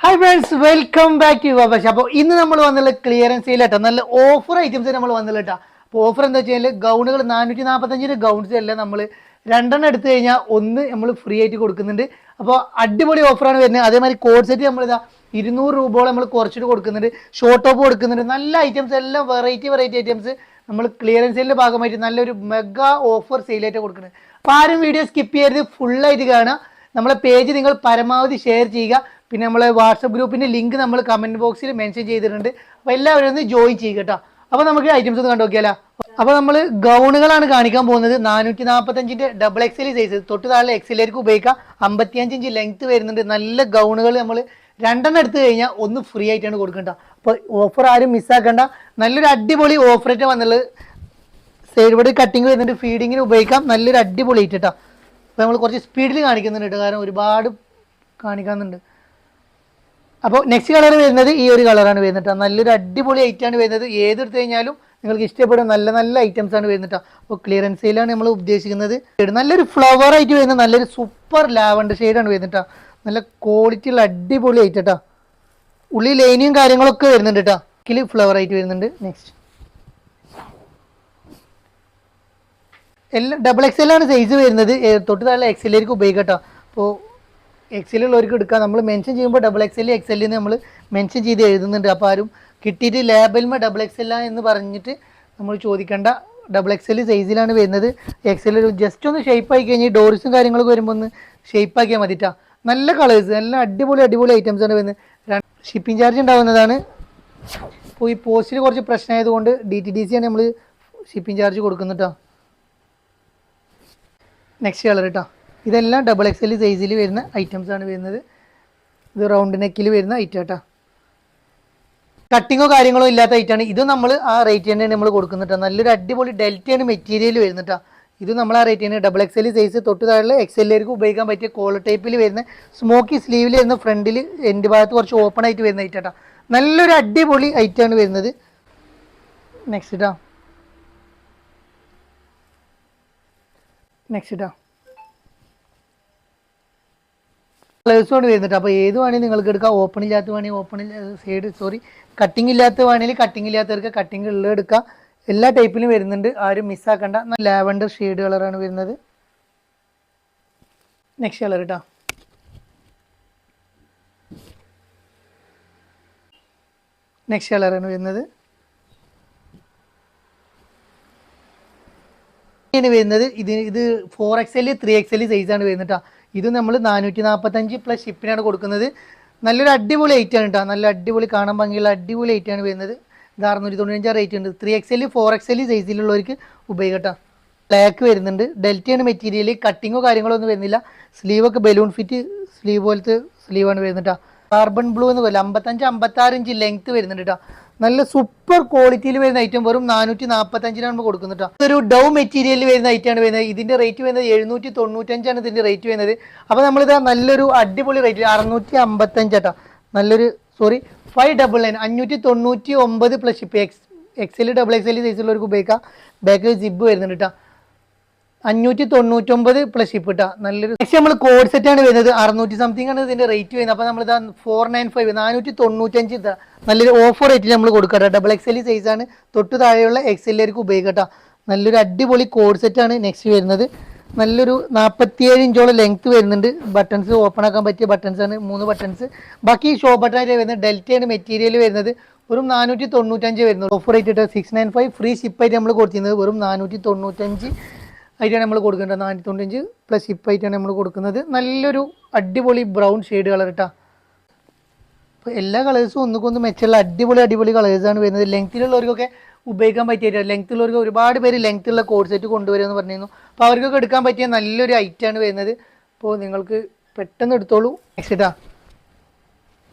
Hi friends, welcome back to പക്ഷേ. അപ്പോൾ ഇന്ന് നമ്മൾ വന്നുള്ള ക്ലിയറൻസ് സെയിലാട്ടോ, നല്ല ഓഫർ ഐറ്റംസ് നമ്മൾ വന്നുള്ള കേട്ടോ. അപ്പോൾ ഓഫർ എന്താ വെച്ച് കഴിഞ്ഞാൽ ഗൗണുകൾ 445 ഗൗൺസ് എല്ലാം നമ്മൾ രണ്ടെണ്ണം എടുത്തു കഴിഞ്ഞാൽ ഒന്ന് നമ്മൾ ഫ്രീ ആയിട്ട് കൊടുക്കുന്നുണ്ട്. അപ്പോൾ അടിപൊളി ഓഫറാണ് വരുന്നത്. അതേമാതിരി കോഡ് സെറ്റ് നമ്മളിതാ 200 രൂപയോളം നമ്മൾ കുറച്ചിട്ട് കൊടുക്കുന്നുണ്ട്. ഷോർട്ട് ടോപ്പ് കൊടുക്കുന്നുണ്ട്. നല്ല ഐറ്റംസ് എല്ലാം വെറൈറ്റി ഐറ്റംസ് നമ്മൾ ക്ലിയറൻസ് സെയിലിൻ്റെ ഭാഗമായിട്ട് നല്ലൊരു മെഗാ ഓഫർ സെയിലായിട്ട് കൊടുക്കുന്നത്. അപ്പോൾ ആരും വീഡിയോ സ്കിപ്പ് ചെയ്യരുത്, ഫുള്ളായിട്ട് കാണുക. നമ്മളെ പേജ് നിങ്ങൾ പരമാവധി ഷെയർ ചെയ്യുക. പിന്നെ നമ്മളെ വാട്സപ്പ് ഗ്രൂപ്പിൻ്റെ ലിങ്ക് നമ്മൾ കമൻറ്റ് ബോക്സിൽ മെൻഷൻ ചെയ്തിട്ടുണ്ട്. അപ്പോൾ എല്ലാവരും ഒന്ന് ജോയിൻ ചെയ്യുക കേട്ടോ. അപ്പോൾ നമുക്ക് ഐറ്റംസ് ഒന്ന് കണ്ടു നോക്കിയാലോ. അപ്പോൾ നമ്മൾ ഗൗണുകളാണ് കാണിക്കാൻ പോകുന്നത്. 445 ഡബിൾ എക്സൽ സൈസ് തൊട്ട് താഴെ എക്സലിലേക്ക് ഉപയോഗിക്കാം. 55 ഇഞ്ച് ലെങ്ത് വരുന്നുണ്ട്. നല്ല ഗൗണുകൾ നമ്മൾ രണ്ടെണ്ണം എടുത്തു കഴിഞ്ഞാൽ ഒന്ന് ഫ്രീ ആയിട്ടാണ് കൊടുക്കേണ്ട. അപ്പോൾ ഓഫർ ആരും മിസ്സാക്കണ്ട. നല്ലൊരു അടിപൊളി ഓഫർ ആയിട്ട് വന്നുള്ളത്. സൈഡ് ബോർഡ് കട്ടിങ് വരുന്നുണ്ട്, ഫീഡിങ്ങിന് ഉപയോഗിക്കാം. നല്ലൊരു അടിപൊളി ആയിട്ട് കേട്ടോ. അപ്പോൾ നമ്മൾ കുറച്ച് സ്പീഡിൽ കാണിക്കുന്നുണ്ട് കേട്ടോ, കാരണം ഒരുപാട് കാണിക്കാനുണ്ട്. അപ്പോൾ നെക്സ്റ്റ് കളർ വരുന്നത് ഈ ഒരു കളറാണ് വരുന്നത്. നല്ലൊരു അടിപൊളി ഐറ്റമാണ് വരുന്നത്. ഏതെടുത്ത് കഴിഞ്ഞാലും നിങ്ങൾക്ക് ഇഷ്ടപ്പെടുന്ന നല്ല നല്ല ഐറ്റംസ് ആണ് വരുന്നത്. അപ്പോൾ ക്ലിയറൻസ് സെയിലാണ് നമ്മൾ ഉദ്ദേശിക്കുന്നത്. നല്ലൊരു ഫ്ലവർ ആയിട്ട് വരുന്നത്, നല്ലൊരു സൂപ്പർ ലാവൻഡർ ഷെയ്ഡാണ് വരുന്നത്. നല്ല ക്വാളിറ്റി ഉള്ള അടിപൊളി ആയിട്ട് കേട്ടോ. ഉള്ളി ലൈനിയും കാര്യങ്ങളൊക്കെ വരുന്നുണ്ട് കേട്ടോ. കിളി ഫ്ലവർ ആയിട്ട് വരുന്നുണ്ട്. നെക്സ്റ്റ് എല്ലാം ഡബിൾ എക്സലാണ് സൈസ് വരുന്നത്. തൊട്ട് താഴെ എക്സലിലേക്ക് ഉപയോഗിക്കാം കേട്ടോ. അപ്പോൾ എക്സലുള്ളവർക്ക് എടുക്കാം. നമ്മൾ മെൻഷൻ ചെയ്യുമ്പോൾ ഡബിൾ എക്സലിൽ നമ്മൾ മെൻഷൻ ചെയ്ത് എഴുതുന്നുണ്ട്. അപ്പോൾ ആരും കിട്ടിയിട്ട് ലേബലിൽ ഡബിൾ എക്സൽ എന്ന് പറഞ്ഞിട്ട് നമ്മൾ ചോദിക്കേണ്ട. ഡബിൾ എക്സൽ സൈസിലാണ് വരുന്നത്. എക്സൽ ജസ്റ്റ് ഒന്ന് ഷേപ്പ് ആക്കി കഴിഞ്ഞാൽ ഡോറിസും കാര്യങ്ങളൊക്കെ വരുമ്പോൾ ഒന്ന് ഷേപ്പ് ആക്കിയാൽ മതിട്ടാ. നല്ല കളേഴ്സ്, നല്ല അടിപൊളി ഐറ്റംസ് ആണ് വരുന്നത്. ഷിപ്പിംഗ് ചാർജ് ഉണ്ടാകുന്നതാണ്. അപ്പോൾ ഈ പോസ്റ്റിൽ കുറച്ച് പ്രശ്നമായതുകൊണ്ട് DTDC ആണ് നമ്മൾ ഷിപ്പിംഗ് ചാർജ് കൊടുക്കുന്നത് കേട്ടോ. നെക്സ്റ്റ് കളർ കേട്ടോ. ഇതെല്ലാം ഡബിൾ എക്സൽ സൈസിൽ വരുന്ന ഐറ്റംസ് ആണ് വരുന്നത്. ഇത് റൗണ്ട് നെക്കിൽ വരുന്ന ഐറ്റം കേട്ടോ. കട്ടിങ്ങോ കാര്യങ്ങളോ ഇല്ലാത്ത ഐറ്റമാണ്. ഇത് നമ്മൾ ആ റേറ്റ് തന്നെ നമ്മൾ കൊടുക്കുന്നുട്ടോ. നല്ലൊരു അടിപൊളി ഡെൽറ്റയാണ് മെറ്റീരിയൽ വരുന്നുട്ടോ. ഇത് നമ്മൾ ആ റേറ്റ് തന്നെ. ഡബിൾ എക്സൽ സൈസ് തൊട്ട് താഴെ എക്സലിലേക്ക് ഉപയോഗിക്കാൻ പറ്റിയ കോളർ ടൈപ്പിൽ വരുന്ന സ്മോക്കി സ്ലീവിൽ വരുന്ന ഫ്രണ്ടിൽ എൻ്റെ ഭാഗത്ത് കുറച്ച് ഓപ്പൺ ആയിട്ട് വരുന്ന ഐറ്റം കേട്ടോ. നല്ലൊരു അടിപൊളി ഐറ്റമാണ് വരുന്നത്. നെക്സ്റ്റ് കേട്ടോ. കളേഴ്സ് കൊണ്ട് വരുന്നുണ്ട്. അപ്പോൾ ഏത് വേണമെങ്കിൽ നിങ്ങൾക്ക് എടുക്കാം. ഓപ്പൺ ഇല്ലാത്ത വേണമെങ്കിൽ കട്ടിങ് ഇല്ലാത്ത വേണമെങ്കിൽ കട്ടിങ് ഇല്ലാത്തവർക്ക് കട്ടിങ് ഉള്ളത് എടുക്കാം. എല്ലാ ടൈപ്പിലും വരുന്നുണ്ട്, ആരും മിസ്സാക്കണ്ട. ലാവൻഡർ ഷെയ്ഡ് കളറാണ് വരുന്നത്. നെക്സ്റ്റ് കളർ കേട്ടോ. നെക്സ്റ്റ് കളറാണ് വരുന്നത്. ഇത് 4XL 3XL സൈസാണ് വരുന്നത് കേട്ടോ. ഇത് നമ്മൾ 445 പ്ലസ് ഷിപ്പിനാണ് കൊടുക്കുന്നത്. നല്ലൊരു അടിപൊളി ഐറ്റാണ് കേട്ടോ. നല്ല അടിപൊളി കാണാൻ ഭംഗിയുള്ള അടിപൊളി ഐറ്റാണ് വരുന്നത്. ഇത് 695 റേറ്റ് ഉണ്ട്. 3XL 4XL സൈസിലുള്ളവർക്ക് ഉപയോഗിക്കാം കേട്ടോ. ബ്ലാക്ക് വരുന്നുണ്ട്. ഡെൽറ്റയാണ് മെറ്റീരിയൽ. കട്ടിങ്ങോ കാര്യങ്ങളോ ഒന്നും വരുന്നില്ല. സ്ലീവൊക്കെ ബലൂൺ ഫിറ്റ് സ്ലീവ് പോലത്തെ സ്ലീവാണ് വരുന്നത് കേട്ടോ. കാർബൺ ബ്ലൂ എന്ന് പോലെ 55-56 ഇഞ്ച് ലെങ്ത് വരുന്നുണ്ട് കേട്ടോ. നല്ല സൂപ്പർ ക്വാളിറ്റിയിൽ വരുന്ന ഐറ്റം വെറും 445 നമ്മൾ കൊടുക്കുന്നത് കേട്ടോ. ഇതൊരു ഡൗ മെറ്റീരിയലിൽ വരുന്ന ഐറ്റമാണ് വരുന്നത്. ഇതിന്റെ റേറ്റ് വരുന്നത് 795 ഇതിന്റെ റേറ്റ് വരുന്നത്. അപ്പോൾ നമ്മളിത് നല്ലൊരു അടിപൊളി റേറ്റ് 655 കേട്ടോ. നല്ലൊരു 599 599 plus ship. XL double XL സൈസുള്ളവർക്ക് ഉപയോഗിക്കാം. ബാക്കിൽ ജിബ് വരുന്നുണ്ട് കേട്ടോ. 599 പ്ലസ് ഷിപ്പ് ഇട്ടാ. നല്ലൊരു നെക്സ്റ്റ് നമ്മൾ കോഡ് സെറ്റ് ആണ് വരുന്നത്. 600 സംതിങ് ആണ് ഇതിന്റെ റേറ്റ് വരുന്നത്. അപ്പോൾ നമ്മളിതാ 495 495 ഇതാ നല്ലൊരു ഓഫർ റേറ്റിൽ നമ്മൾ കൊടുക്കട്ടെ. ഡബിൾ എക്സൽ സൈസ് ആണ്. തൊട്ട് താഴെയുള്ള എക്സലിലേക്ക് ഉപയോഗിക്കട്ടോ. നല്ലൊരു അടിപൊളി കോഡ് സെറ്റ് ആണ് നെക്സ്റ്റ് വരുന്നത്. നല്ലൊരു 47 ഇഞ്ചോളം ലെങ്ത് വരുന്നുണ്ട്. ബട്ടൺസ് ഓപ്പൺ ആക്കാൻ പറ്റിയ ബട്ടൺസ് ആണ്, 3 ബട്ടൺസ്. ബാക്കി ഷോ ബട്ടൺ ആയിട്ട് വരുന്നത്. ഡെൽറ്റയാണ് മെറ്റീരിയൽ വരുന്നത്. വെറും 495 വരുന്നത്. ഓഫർ റേറ്റ് ഇട്ട് 695 ഫ്രീ ഷിപ്പായിട്ട് നമ്മൾ കൊടുത്തിരുന്നത്. വെറും 495 ആയിട്ടാണ് നമ്മൾ കൊടുക്കേണ്ടത്. 495 പ്ലസ് ഷിപ്പ് ആയിട്ടാണ് നമ്മൾ കൊടുക്കുന്നത്. നല്ലൊരു അടിപൊളി ബ്രൗൺ ഷെയ്ഡ് കളർ കേട്ടോ. അപ്പോൾ എല്ലാ കളേഴ്സും ഒന്നുകൊന്ന് മെച്ചുള്ള അടിപൊളി കളേഴ്സാണ് വരുന്നത്. ലെങ്ത്തിലുള്ളവർക്കൊക്കെ ഉപയോഗിക്കാൻ പറ്റിയ ലെങ്ത്തുള്ളവർക്ക് ഒരുപാട് പേര് ലെങ്ത്തുള്ള കോഡ് സെറ്റ് കൊണ്ടുവരുമെന്ന് പറഞ്ഞിരുന്നു. അപ്പോൾ അവർക്കൊക്കെ എടുക്കാൻ പറ്റിയ നല്ലൊരു ഐറ്റമാണ് വരുന്നത്. അപ്പോൾ നിങ്ങൾക്ക് പെട്ടെന്ന് എടുത്തോളൂ. നെക്സ്റ്റ് ഇതാ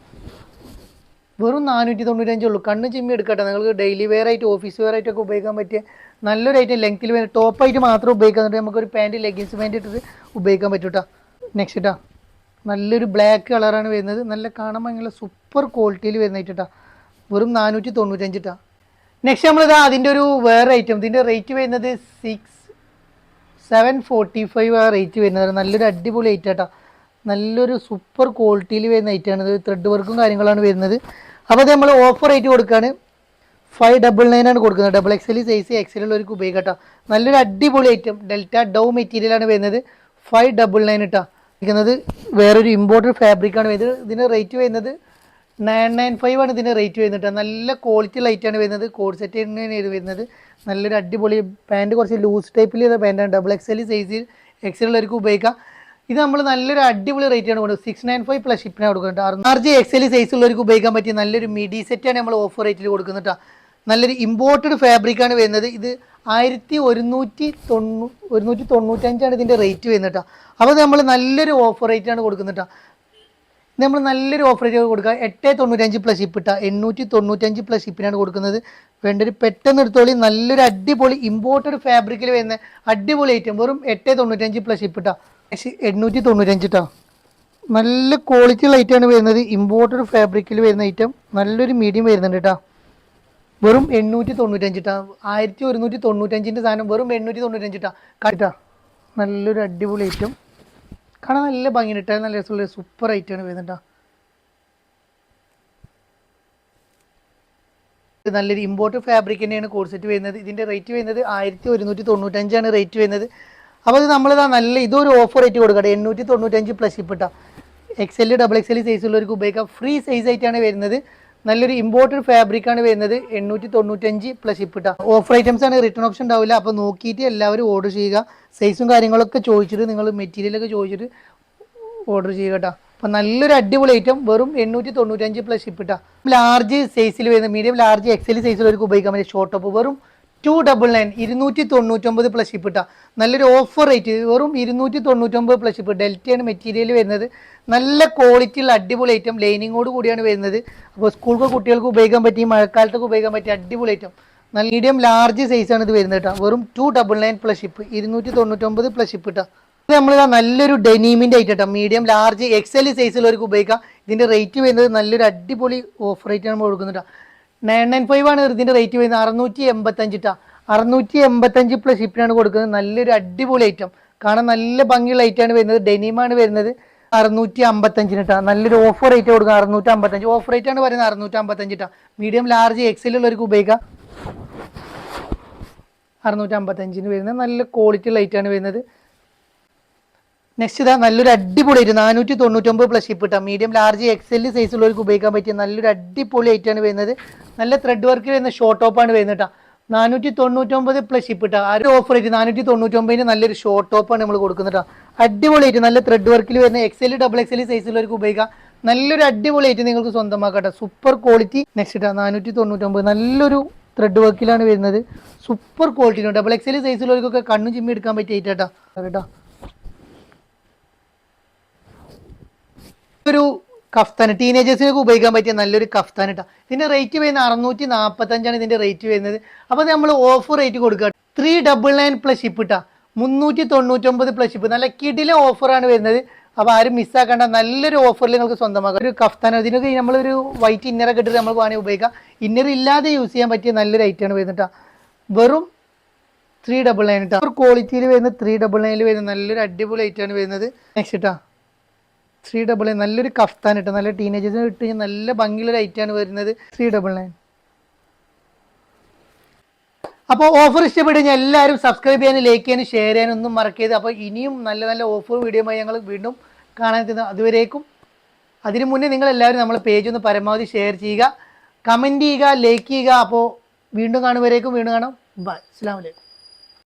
വെറും 495 ഉള്ളൂ. കണ്ണ് ചിമ്മി എടുക്കട്ടെ. നിങ്ങൾക്ക് ഡെയിലി വെയർ ആയിട്ട് ഓഫീസ് വെയർ ആയിട്ടൊക്കെ ഉപയോഗിക്കാൻ പറ്റിയ നല്ലൊരു ഐറ്റം. ലെങ്ത്തിൽ വരുന്ന ടോപ്പായിട്ട് മാത്രം ഉപയോഗിക്കാൻ പറ്റും. നമുക്കൊരു പാൻറ്റ് ലെഗിൻസ് പാൻറ്റ് ഇട്ടിട്ട് ഉപയോഗിക്കാൻ പറ്റും കേട്ടോ. നെക്സ്റ്റ് ഇട്ടാ നല്ലൊരു ബ്ലാക്ക് കളറാണ് വരുന്നത്. നല്ല കാണാൻ ഭയങ്കര സൂപ്പർ ക്വാളിറ്റിയിൽ വരുന്ന ഐറ്റം കേട്ടോ. വെറും 495 ഇട്ടാ. നെക്സ്റ്റ് നമ്മളിതാ അതിൻ്റെ ഒരു വേറെ ഐറ്റം. ഇതിൻ്റെ റേറ്റ് വരുന്നത് 745 റേറ്റ് വരുന്നത്. നല്ലൊരു അടിപൊളി ഐറ്റം കേട്ടോ. നല്ലൊരു സൂപ്പർ ക്വാളിറ്റിയിൽ വരുന്ന ഐറ്റമാണ്. ഇത് ത്രെഡ് വർക്കും കാര്യങ്ങളാണ് വരുന്നത്. അപ്പോൾ അത് നമ്മൾ ഓഫർ റേറ്റ് കൊടുക്കുകയാണ് 599 ആണ് കൊടുക്കുന്നത്. XXL സൈസ് എക്സലുള്ളവർക്ക് ഉപയോഗിക്കാം കേട്ടോ. നല്ലൊരു അടിപൊളി ഐറ്റം ഡെൽറ്റ ഡൗ മെറ്റീരിയലാണ് വരുന്നത്. 599 ഇട്ടാ ഇരിക്കുന്നത്. വേറൊരു ഇമ്പോർട്ടഡ് ഫാബ്രിക്കാണ് വരുന്നത്. ഇതിന് റേറ്റ് വരുന്നത് 995 ആണ് ഇതിന് റേറ്റ് വരുന്നത്. നല്ല ക്വാളിറ്റി ലൈറ്റാണ് വരുന്നത്. കോഡ് സെറ്റ് തന്നെയാണ് ഇത് വരുന്നത്. നല്ലൊരു അടിപൊളി പാൻറ്റ്, കുറച്ച് ലൂസ് ടൈപ്പിൽ ചെയ്ത പാൻറ്റാണ്. XXL സൈസിൽ എക്സലുള്ളവർക്ക് ഉപയോഗിക്കാം. ഇത് നമ്മൾ നല്ലൊരു അടിപൊളി റേറ്റാണ് കൊടുക്കുന്നത്. 695 പ്ലസ് ഷിപ്പിനാണ് കൊടുക്കുന്നത്. RJ XL സൈസ് ഉള്ളവർക്ക് ഉപയോഗിക്കാൻ പറ്റിയ നല്ലൊരു മിഡി സെറ്റാണ് നമ്മൾ ഓഫർ റേറ്റിൽ കൊടുക്കുന്നത് കേട്ടോ. നല്ലൊരു ഇമ്പോർട്ടഡ് ഫാബ്രിക്കാണ് വരുന്നത്. ഇത് 1195 ഇതിൻ്റെ റേറ്റ് വരുന്നത് കേട്ടോ. അപ്പോൾ നമ്മൾ നല്ലൊരു ഓഫർ റേറ്റാണ് കൊടുക്കുന്നത് കേട്ടോ. നമ്മൾ നല്ലൊരു ഓഫർ റേറ്റ് കൊടുക്കുക. 895 പ്ലസ് ഷിപ്പ് ഇട്ടാ 895 പ്ലസ് ഷിപ്പിനാണ് കൊടുക്കുന്നത്. വേണ്ടൊരു പെട്ടെന്ന് എടുത്തോളി. നല്ലൊരു അടിപൊളി ഇമ്പോർട്ടഡ് ഫാബ്രിക്കിൽ വരുന്ന അടിപൊളി ഐറ്റം. വെറും 895 പ്ലസ് ഷിപ്പ് ഇട്ടാ 895 കേട്ടോ. നല്ല ക്വാളിറ്റി ലൈറ്റാണ് വരുന്നത്. ഇമ്പോർട്ടഡ് ഫാബ്രിക്കിൽ വരുന്ന ഐറ്റം. നല്ലൊരു മീഡിയം വരുന്നുണ്ട് കേട്ടോ. വെറും 895 കേട്ടോ. 1195 സാധനം വെറും 895 കേട്ടോ. കേട്ടോ നല്ലൊരു അടിപൊളി ഐറ്റം. കാണാൻ നല്ല ഭംഗി ഇട്ടാൽ നല്ല രസമുള്ള സൂപ്പർ ഐറ്റമാണ് വരുന്നത് കേട്ടോ. നല്ലൊരു ഇമ്പോർട്ടഡ് ഫാബ്രിക് തന്നെയാണ് കോഡ് സെറ്റ് വരുന്നത്. ഇതിൻ്റെ റേറ്റ് വരുന്നത് 1195 റേറ്റ് വരുന്നത്. അപ്പോൾ ഇത് നമ്മളിതാ നല്ല ഇതൊരു ഓഫർ റേറ്റ് കൊടുക്കട്ടെ. 895 പ്ലസ് ഷിപ്പ് ഇട്ടാ XL XXL സൈസുള്ളവർക്ക് ഉപയോഗിക്കാം. ഫ്രീ സൈസ് ആയിട്ടാണ് വരുന്നത്. നല്ലൊരു ഇമ്പോർട്ടഡ് ഫാബ്രിക്കാണ് വരുന്നത്. 895 പ്ലസ് ഷിപ്പ് ഇട്ടാ. ഓഫർ ഐറ്റംസ് ആണ്, റിട്ടേൺ ഓപ്ഷൻ ഉണ്ടാവില്ല. അപ്പോൾ നോക്കിയിട്ട് എല്ലാവരും ഓർഡർ ചെയ്യുക. സൈസും കാര്യങ്ങളൊക്കെ ചോദിച്ചിട്ട് നിങ്ങൾ മെറ്റീരിയലൊക്കെ ചോദിച്ചിട്ട് ഓർഡർ ചെയ്യുക കേട്ടോ. അപ്പോൾ നല്ലൊരു അടിപൊളി ഐറ്റം. വെറും 895 പ്ലസ് ഷിപ്പ് ഇട്ടാ. ലാർജ് സൈസിൽ വരുന്ന മീഡിയം ലാർജ് XL സൈസിലവർക്ക് ഉപയോഗിക്കാൻ പറ്റിയ ഷോർട്ട് ടോപ്പ് വെറും 299 299 പ്ലസ് ഷിപ്പ് ഇട്ടാ. നല്ലൊരു ഓഫർ റേറ്റ് വെറും 299 പ്ലസ് ഷിപ്പ്. ഡെൽറ്റയാണ് മെറ്റീരിയൽ വരുന്നത്. നല്ല ക്വാളിറ്റിയുള്ള അടിപൊളി ഐറ്റം. ലൈനിങ്ങോട് കൂടിയാണ് വരുന്നത്. അപ്പോൾ സ്കൂൾക്ക് കുട്ടികൾക്ക് ഉപയോഗിക്കാൻ പറ്റിയ മഴക്കാലത്തൊക്കെ ഉപയോഗിക്കാൻ പറ്റിയ അടിപൊളി ഐറ്റം. നല്ല മീഡിയം ലാർജ് സൈസാണ് ഇത് വരുന്നത് കേട്ടോ. വെറും 299 പ്ലസ് ഷിപ്പ് 299 പ്ലസ് ഷിപ്പ് ഇട്ടാ. ഇത് നമ്മൾ നല്ലൊരു ഡെനീമിൻ്റെ ഐറ്റം കേട്ടോ. മീഡിയം ലാർജ് XL സൈസിലുള്ളവർക്ക് ഉപയോഗിക്കാം. ഇതിൻ്റെ റേറ്റ് വരുന്നത് നല്ലൊരു അടിപൊളി ഓഫർ റേറ്റ് നമ്മൾ കൊടുക്കുന്നത് കേട്ടോ. 995 ആണ് ഇതിൻ്റെ റേറ്റ് വരുന്നത്. 685 ഇട്ടാ 685 പ്ലസ് ഷിപ്പിനാണ് കൊടുക്കുന്നത്. നല്ലൊരു അടിപൊളി ഐറ്റം. കാണാൻ നല്ല ഭംഗിയുള്ള ഐറ്റമാണ് വരുന്നത്. ഡെനിമാണ് വരുന്നത്. 655 ഇട്ടാ നല്ലൊരു ഓഫർ റേറ്റ് കൊടുക്കുക. 655 ഓഫർ റേറ്റ് ആണ് പറയുന്നത്. 655 ഇട്ടാ മീഡിയം ലാർജ് XL ഉള്ളവർക്ക് ഉപയോഗിക്കാം. 655 വരുന്നത്. നല്ല ക്വാളിറ്റി ലൈറ്റാണ് വരുന്നത്. നെക്സ്റ്റ് ഇതാ നല്ലൊരു അടിപൊളി ഐറ്റം 499 പ്ലസ് ഷിപ്പ് ഇട്ടാ മീഡിയം ലാർജ് XL സൈസുള്ളവർക്ക് ഉപയോഗിക്കാൻ പറ്റിയ നല്ലൊരു അടിപൊളി ഐറ്റാണ് വരുന്നത്. നല്ല ത്രെഡ് വർക്ക് വരുന്ന ഷോർട്ട് ടോപ്പാണ് വരുന്നത് കേട്ടോ. 499 പ്ലസ് ഷിപ്പ് ഇട്ടാ. ആ ഒരു ഓഫർ റേറ്റ് 499 നല്ലൊരു ഷോർട്ട് ടോപ്പാണ് നമ്മൾ കൊടുക്കുന്നത് കേട്ടോ. അടിപൊളി ഐറ്റം. നല്ല ത്രെഡ് വർക്കിൽ വരുന്ന XL XXL സൈസുള്ളവർക്ക് ഉപയോഗിക്കാം. നല്ലൊരു അടിപൊളി ഐറ്റം നിങ്ങൾക്ക് സ്വന്തമാക്കട്ടെ. Super quality. നെക്സ്റ്റ് ഇട്ടാ 499 നല്ലൊരു ത്രെഡ് വർക്കിലാണ് വരുന്നത്. Super quality. XXL സൈസുള്ളവർക്കൊക്കെ കണ്ണും ചിമ്മി എടുക്കാൻ പറ്റിയ ഐറ്റം കേട്ടോ. ഒരു കഫ്താൻ ടീനേജേഴ്സിനൊക്കെ ഉപയോഗിക്കാൻ പറ്റിയ നല്ലൊരു കഫ്താൻ ഇട്ടാ. ഇതിന്റെ റേറ്റ് വരുന്നത് 645 ഇതിന്റെ റേറ്റ് വരുന്നത്. അപ്പോൾ നമ്മൾ ഓഫർ റേറ്റ് കൊടുക്കുക 399 പ്ലസ് ഷിപ്പ് ഇട്ടാ 399 പ്ലസ് ഷിപ്പ്. നല്ല കിടിലെ ഓഫറാണ് വരുന്നത്. അപ്പോൾ ആരും മിസ്സാക്കേണ്ട. നല്ലൊരു ഓഫറിൽ നിങ്ങൾക്ക് സ്വന്തമാക്കാം. ഒരു കഫ്താൻ ഇതിനൊക്കെ നമ്മളൊരു വൈറ്റ് ഇന്നറൊക്കെ ഇട്ടിട്ട് നമ്മൾ വേണമെങ്കിൽ ഉപയോഗിക്കാം. ഇന്നർ ഇല്ലാതെ യൂസ് ചെയ്യാൻ പറ്റിയ നല്ലൊരു ഐറ്റമാണ് വരുന്നത് കേട്ടോ. വെറും 399 ഇട്ടാ. ക്വാളിറ്റിയിൽ വരുന്ന 399 വരുന്ന നല്ലൊരു അടിപൊളി ഐറ്റമാണ് വരുന്നത്. നെക്സ്റ്റ് ഇട്ടാ 399 നല്ലൊരു കഫ്താൻ ഇട്ട നല്ല ടീനേജേഴ്സിന് ഇട്ട് നല്ല ഭംഗിയുള്ളൊരു ഐറ്റാണ് വരുന്നത്. 399. അപ്പോൾ ഓഫർ ഇഷ്ടപ്പെട്ട് കഴിഞ്ഞാൽ എല്ലാവരും സബ്സ്ക്രൈബ് ചെയ്യാനും ലൈക്ക് ചെയ്യാനും ഷെയർ ചെയ്യാനും ഒന്നും മറക്കരുത്. അപ്പോൾ ഇനിയും നല്ല നല്ല ഓഫർ വീഡിയോയുമായി ഞങ്ങൾ വീണ്ടും കാണാൻ എത്തുന്നത്. അതുവരേക്കും അതിനു മുന്നേ നിങ്ങളെല്ലാവരും നമ്മളെ പേജ് ഒന്ന് പരമാവധി ഷെയർ ചെയ്യുക, കമൻറ്റ് ചെയ്യുക, ലൈക്ക് ചെയ്യുക. അപ്പോൾ വീണ്ടും കാണും. വീണ്ടും കാണാം. ബൈ. അസ്സലാമു അലൈക്കും.